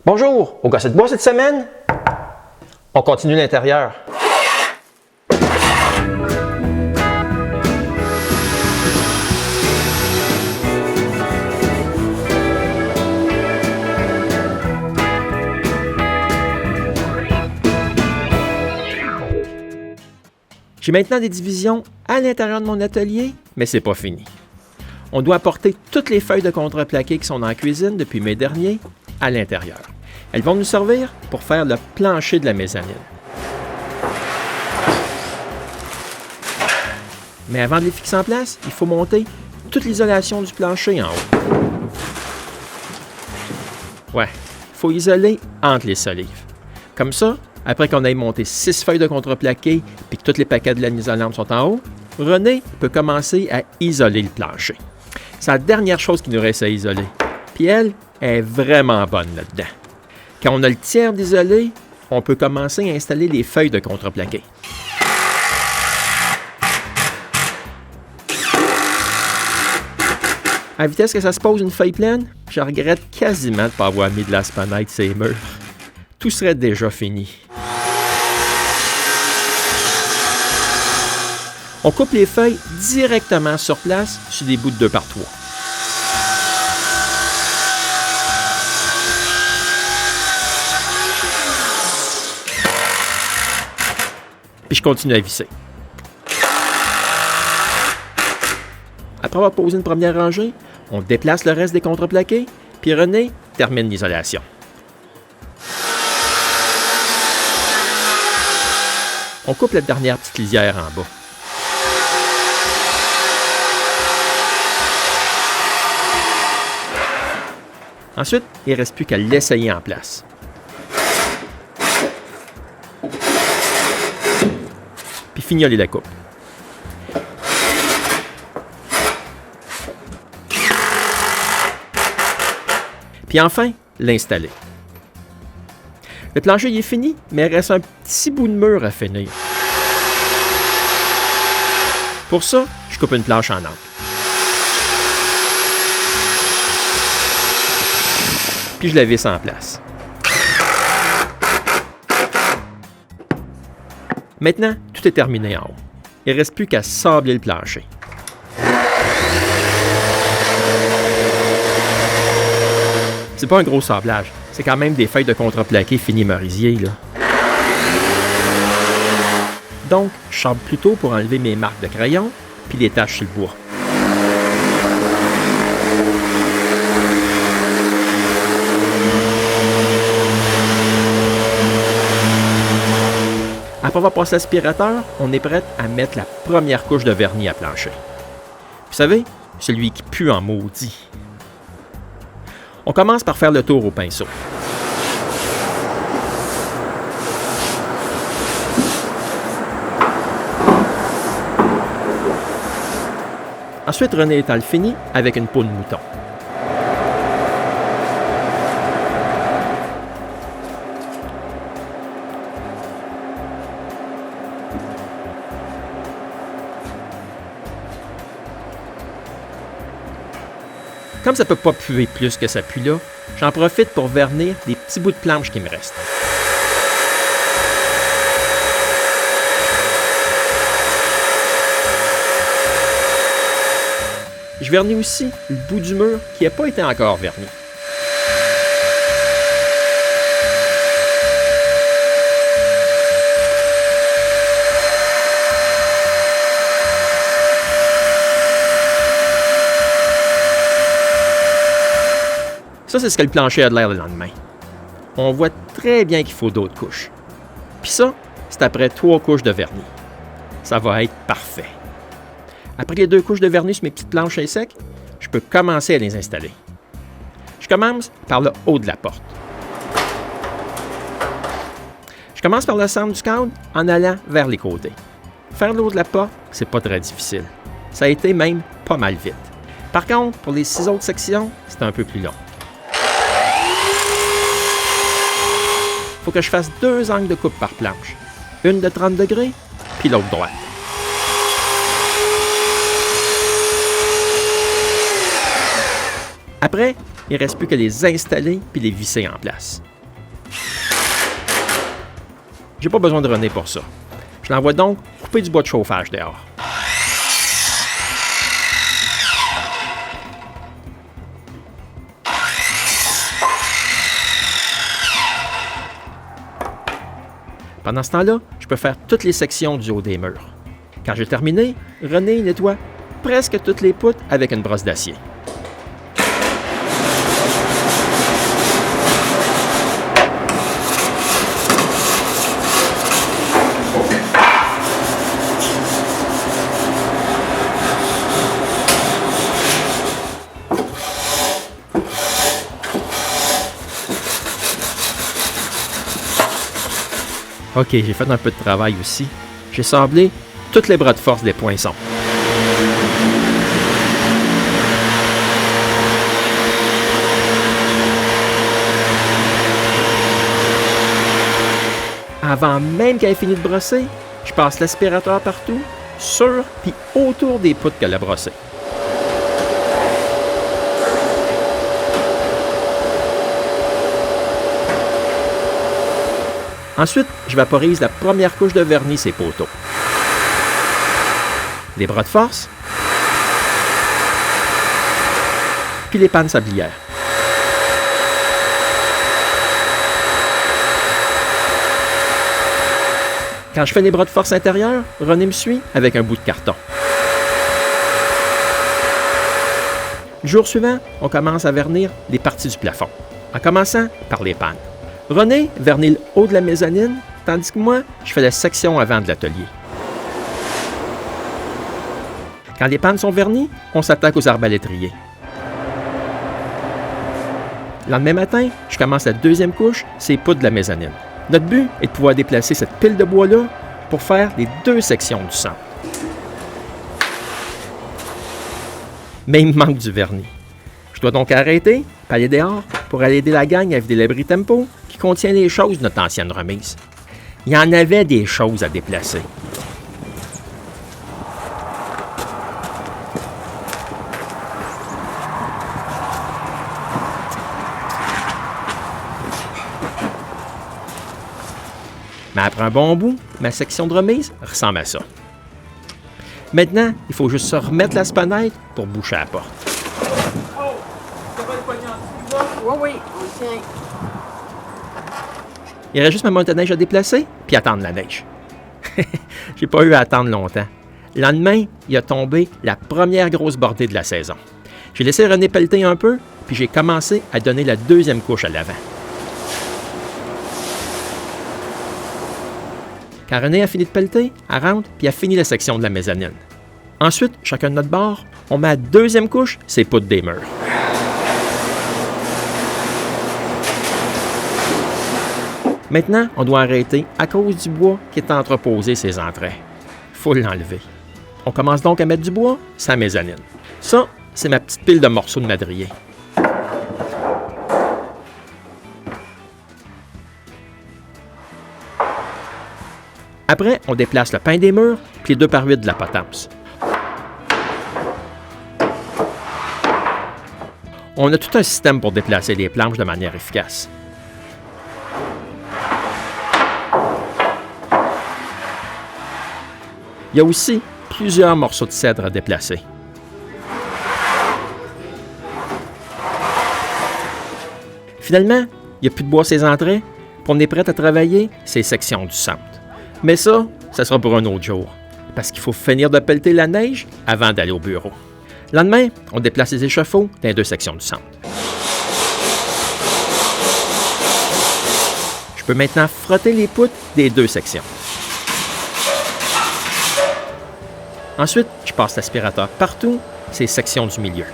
Bonjour, au Gosset de bois cette semaine, on continue l'intérieur. J'ai maintenant des divisions à l'intérieur de mon atelier, mais c'est pas fini. On doit apporter toutes les feuilles de contreplaqué qui sont dans la cuisine depuis mai dernier à l'intérieur. Elles vont nous servir pour faire le plancher de la mezzanine. Mais avant de les fixer en place, il faut monter toute l'isolation du plancher en haut. Ouais, il faut isoler entre les solives. Comme ça, après qu'on ait monté 6 feuilles de contreplaqué et que tous les paquets de laine isolante sont en haut, René peut commencer à isoler le plancher. C'est la dernière chose qu'il nous reste à isoler. Puis elle est vraiment bonne là-dedans. Quand on a le tiers d'isolé, on peut commencer à installer les feuilles de contreplaqué. À la vitesse que ça se pose une feuille pleine, je regrette quasiment de ne pas avoir mis de la spanite sur les murs. Tout serait déjà fini. On coupe les feuilles directement sur place sur des bouts de 2 par 3. Puis je continue à visser. Après avoir posé une première rangée, on déplace le reste des contreplaqués, puis René termine l'isolation. On coupe la dernière petite lisière en bas. Ensuite, il ne reste plus qu'à l'essayer en place. Puis fignoler la coupe. Puis enfin, l'installer. Le plancher il est fini, mais il reste un petit bout de mur à finir. Pour ça, je coupe une planche en angle. Puis je la visse en place. Maintenant, tout est terminé en haut. Il ne reste plus qu'à sabler le plancher. C'est pas un gros sablage. C'est quand même des feuilles de contreplaqué fini merisier, là. Donc, je sable plutôt pour enlever mes marques de crayon puis les taches sur le bois. Après avoir passé l'aspirateur, on est prêt à mettre la première couche de vernis à plancher. Vous savez, celui qui pue en maudit. On commence par faire le tour au pinceau. Ensuite, René étale fini avec une peau de mouton. Comme ça ne peut pas puer plus que ça pue là, j'en profite pour vernir des petits bouts de planche qui me restent. Je vernis aussi le bout du mur qui n'a pas été encore verni. Ça, c'est ce que le plancher a de l'air le lendemain. On voit très bien qu'il faut d'autres couches. Puis ça, c'est après 3 couches de vernis. Ça va être parfait. Après les 2 couches de vernis sur mes petites planches secs, je peux commencer à les installer. Je commence par le haut de la porte. Je commence par le centre du cadre en allant vers les côtés. Faire le haut de la porte, c'est pas très difficile. Ça a été même pas mal vite. Par contre, pour les 6 autres sections, c'est un peu plus long. Il faut que je fasse 2 angles de coupe par planche. Une de 30 degrés, puis l'autre droite. Après, il ne reste plus qu'à les installer puis les visser en place. J'ai pas besoin de René pour ça. Je l'envoie donc couper du bois de chauffage dehors. Pendant ce temps-là, je peux faire toutes les sections du haut des murs. Quand j'ai terminé, René nettoie presque toutes les poutres avec une brosse d'acier. OK, j'ai fait un peu de travail aussi. J'ai sablé tous les bras de force des poinçons. Avant même qu'elle ait fini de brosser, je passe l'aspirateur partout, sur puis autour des poutres qu'elle a brossées. Ensuite, je vaporise la première couche de vernis ces poteaux. Les bras de force, puis les pannes sablières. Quand je fais les bras de force intérieurs, René me suit avec un bout de carton. Le jour suivant, on commence à vernir les parties du plafond, en commençant par les pannes. René vernit le haut de la mezzanine, tandis que moi, je fais la section avant de l'atelier. Quand les pannes sont vernies, on s'attaque aux arbalétriers. Le lendemain matin, je commence la deuxième couche, c'est poutres de la mezzanine. Notre but est de pouvoir déplacer cette pile de bois-là pour faire les deux sections du centre. Mais il me manque du vernis. Je dois donc arrêter, puis aller dehors pour aller aider la gang à vider l'abri tempo qui contient les choses de notre ancienne remise. Il y en avait des choses à déplacer. Mais après un bon bout, ma section de remise ressemble à ça. Maintenant, il faut juste se remettre la spanette pour boucher la porte. Oh! Tu vas le pognon en dessous, là? Oui, on le tient. Il reste juste ma motoneige à déplacer, puis attendre la neige. J'ai pas eu à attendre longtemps. Le lendemain, il a tombé la première grosse bordée de la saison. J'ai laissé René pelleter un peu, puis j'ai commencé à donner la deuxième couche à l'avant. Quand René a fini de pelleter, elle rentre, puis a fini la section de la mezzanine. Ensuite, chacun de notre bord, on met la deuxième couche, c'est poutres des murs. Maintenant, on doit arrêter à cause du bois qui est entreposé ses entraits. Il faut l'enlever. On commence donc à mettre du bois sur la mezzanine. Ça, c'est ma petite pile de morceaux de madrier. Après, on déplace le pain des murs puis les 2x8 de la potence. On a tout un système pour déplacer les planches de manière efficace. Il y a aussi plusieurs morceaux de cèdre à déplacer. Finalement, il n'y a plus de bois à ses entrées, puis on est prêt à travailler ces sections du centre. Mais ça sera pour un autre jour, parce qu'il faut finir de pelleter la neige avant d'aller au bureau. Le lendemain, on déplace les échafauds dans les deux sections du centre. Je peux maintenant frotter les poutres des deux sections. Ensuite, je passe l'aspirateur partout, ces sections du milieu.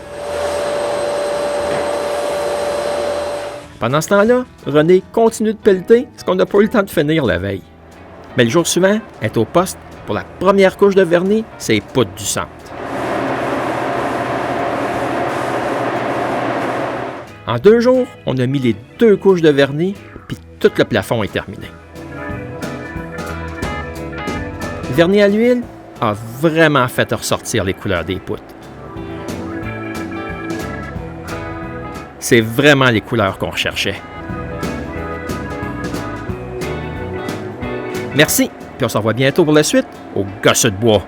Pendant ce temps-là, René continue de pelleter ce qu'on n'a pas eu le temps de finir la veille. Mais le jour suivant, elle est au poste pour la première couche de vernis, c'est les poutres du centre. En 2 jours, on a mis les 2 couches de vernis, puis tout le plafond est terminé. Le vernis à l'huile a vraiment fait ressortir les couleurs des poutres. C'est vraiment les couleurs qu'on recherchait. Merci, puis on se revoit bientôt pour la suite au Gosse de bois.